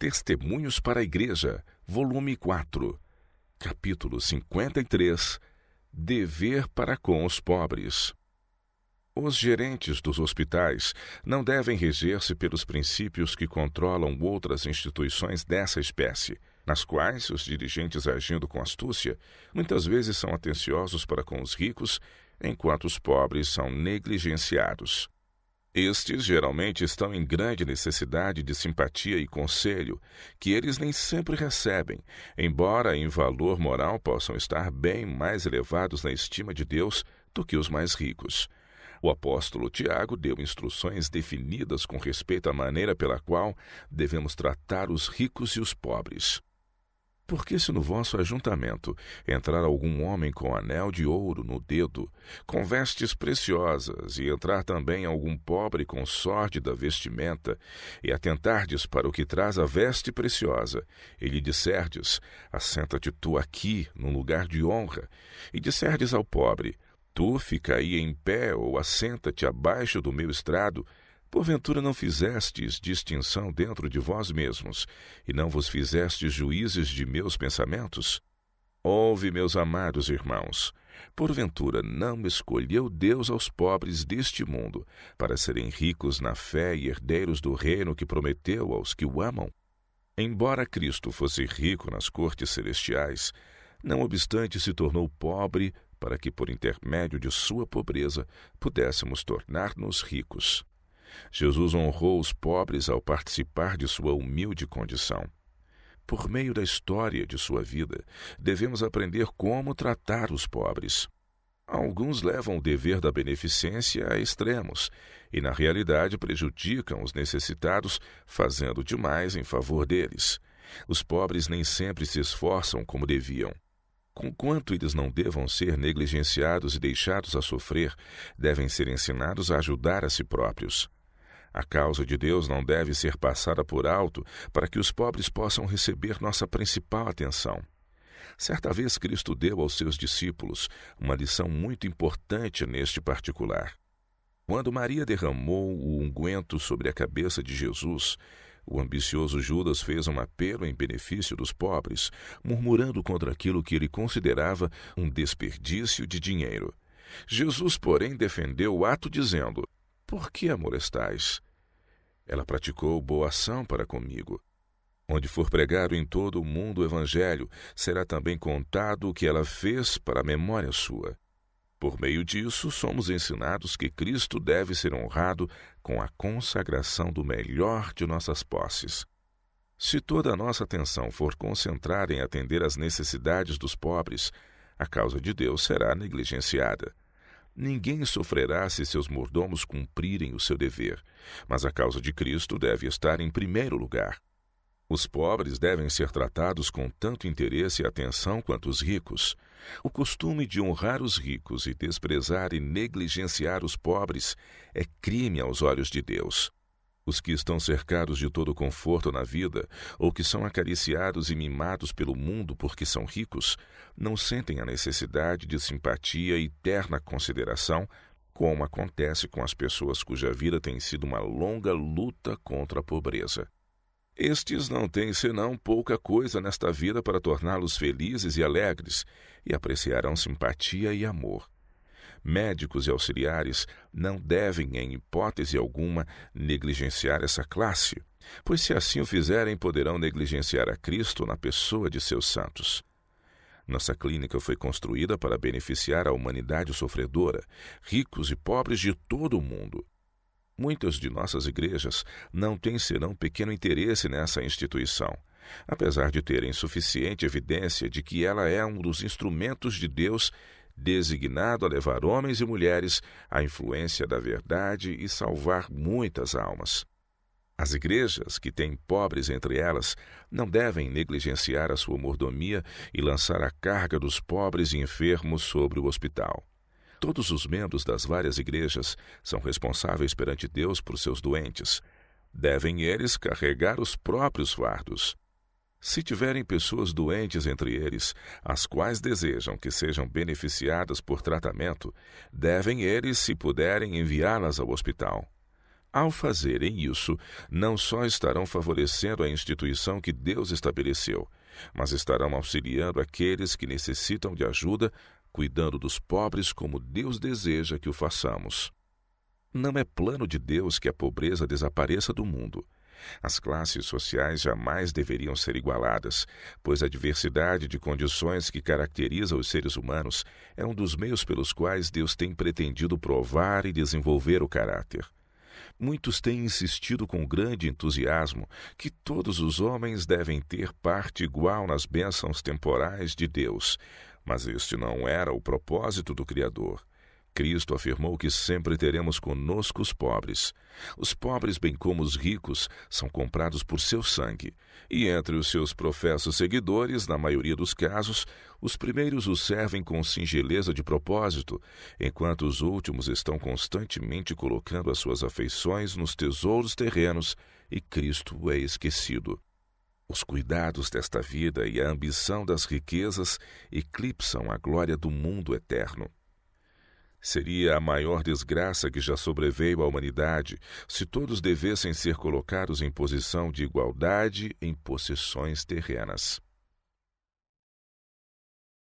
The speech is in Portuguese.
Testemunhos para a Igreja, volume 4, capítulo 53, Dever para com os pobres. Os gerentes dos hospitais não devem reger-se pelos princípios que controlam outras instituições dessa espécie, nas quais os dirigentes, agindo com astúcia, muitas vezes são atenciosos para com os ricos, enquanto os pobres são negligenciados. Estes geralmente estão em grande necessidade de simpatia e conselho, que eles nem sempre recebem, embora em valor moral possam estar bem mais elevados na estima de Deus do que os mais ricos. O apóstolo Tiago deu instruções definidas com respeito à maneira pela qual devemos tratar os ricos e os pobres. Porque se no vosso ajuntamento entrar algum homem com anel de ouro no dedo, com vestes preciosas, e entrar também algum pobre com sórdida vestimenta, e atentardes para o que traz a veste preciosa, e lhe disserdes, assenta-te tu aqui, num lugar de honra, e disserdes ao pobre, tu fica aí em pé, ou assenta-te abaixo do meu estrado, porventura não fizestes distinção dentro de vós mesmos, e não vos fizestes juízes de meus pensamentos? Ouve, meus amados irmãos, porventura não escolheu Deus aos pobres deste mundo, para serem ricos na fé e herdeiros do reino que prometeu aos que o amam? Embora Cristo fosse rico nas cortes celestiais, não obstante se tornou pobre, para que por intermédio de sua pobreza pudéssemos tornar-nos ricos. Jesus honrou os pobres ao participar de sua humilde condição. Por meio da história de sua vida, devemos aprender como tratar os pobres. Alguns levam o dever da beneficência a extremos e, na realidade, prejudicam os necessitados, fazendo demais em favor deles. Os pobres nem sempre se esforçam como deviam. Conquanto eles não devam ser negligenciados e deixados a sofrer, devem ser ensinados a ajudar a si próprios. A causa de Deus não deve ser passada por alto para que os pobres possam receber nossa principal atenção. Certa vez Cristo deu aos seus discípulos uma lição muito importante neste particular. Quando Maria derramou o unguento sobre a cabeça de Jesus, o ambicioso Judas fez um apelo em benefício dos pobres, murmurando contra aquilo que ele considerava um desperdício de dinheiro. Jesus, porém, defendeu o ato dizendo, por que a molestais? Ela praticou boa ação para comigo. Onde for pregado em todo o mundo o evangelho, será também contado o que ela fez para a memória sua. Por meio disso, somos ensinados que Cristo deve ser honrado com a consagração do melhor de nossas posses. Se toda a nossa atenção for concentrada em atender às necessidades dos pobres, a causa de Deus será negligenciada. Ninguém sofrerá se seus mordomos cumprirem o seu dever, mas a causa de Cristo deve estar em primeiro lugar. Os pobres devem ser tratados com tanto interesse e atenção quanto os ricos. O costume de honrar os ricos e desprezar e negligenciar os pobres é crime aos olhos de Deus. Os que estão cercados de todo conforto na vida, ou que são acariciados e mimados pelo mundo porque são ricos, não sentem a necessidade de simpatia e terna consideração, como acontece com as pessoas cuja vida tem sido uma longa luta contra a pobreza. Estes não têm senão pouca coisa nesta vida para torná-los felizes e alegres, e apreciarão simpatia e amor. Médicos e auxiliares não devem, em hipótese alguma, negligenciar essa classe, pois se assim o fizerem, poderão negligenciar a Cristo na pessoa de seus santos. Nossa clínica foi construída para beneficiar a humanidade sofredora, ricos e pobres de todo o mundo. Muitas de nossas igrejas não têm senão pequeno interesse nessa instituição, apesar de terem suficiente evidência de que ela é um dos instrumentos de Deus designado a levar homens e mulheres à influência da verdade e salvar muitas almas. As igrejas, que têm pobres entre elas, não devem negligenciar a sua mordomia e lançar a carga dos pobres e enfermos sobre o hospital. Todos os membros das várias igrejas são responsáveis perante Deus por seus doentes. Devem eles carregar os próprios fardos. Se tiverem pessoas doentes entre eles, as quais desejam que sejam beneficiadas por tratamento, devem eles, se puderem, enviá-las ao hospital. Ao fazerem isso, não só estarão favorecendo a instituição que Deus estabeleceu, mas estarão auxiliando aqueles que necessitam de ajuda, cuidando dos pobres como Deus deseja que o façamos. Não é plano de Deus que a pobreza desapareça do mundo. As classes sociais jamais deveriam ser igualadas, pois a diversidade de condições que caracteriza os seres humanos é um dos meios pelos quais Deus tem pretendido provar e desenvolver o caráter. Muitos têm insistido com grande entusiasmo que todos os homens devem ter parte igual nas bênçãos temporais de Deus, mas este não era o propósito do Criador. Cristo afirmou que sempre teremos conosco os pobres. Os pobres, bem como os ricos, são comprados por seu sangue. E entre os seus professos seguidores, na maioria dos casos, os primeiros o servem com singeleza de propósito, enquanto os últimos estão constantemente colocando as suas afeições nos tesouros terrenos e Cristo é esquecido. Os cuidados desta vida e a ambição das riquezas eclipsam a glória do mundo eterno. Seria a maior desgraça que já sobreveio à humanidade se todos devessem ser colocados em posição de igualdade em possessões terrenas.